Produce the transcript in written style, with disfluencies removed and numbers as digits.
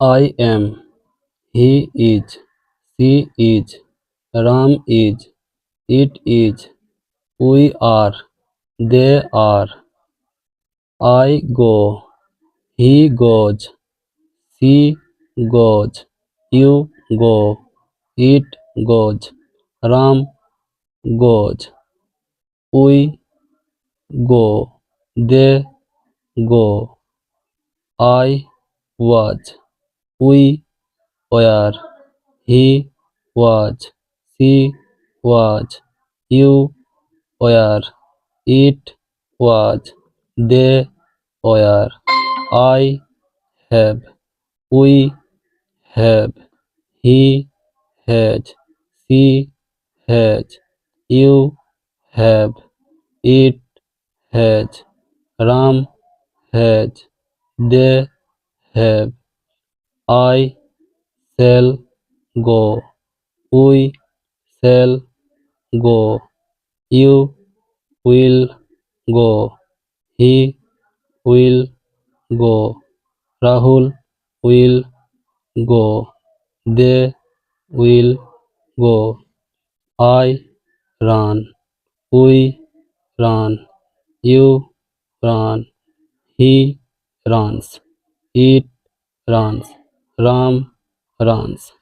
I am, he is, she is, Ram is, it is, we are, they are. I go, he goes, she goes, you go, it goes, Ram goes, we go, they go. I was, we were, he was, she was, you were, it was, they were. I have, we have, he has, she has, you have, it has, Ram has, they have. I shall go, we shall go, you will go, he will go, Rahul will go, they will go. I run, we run, you run, he runs, it runs, Ram runs.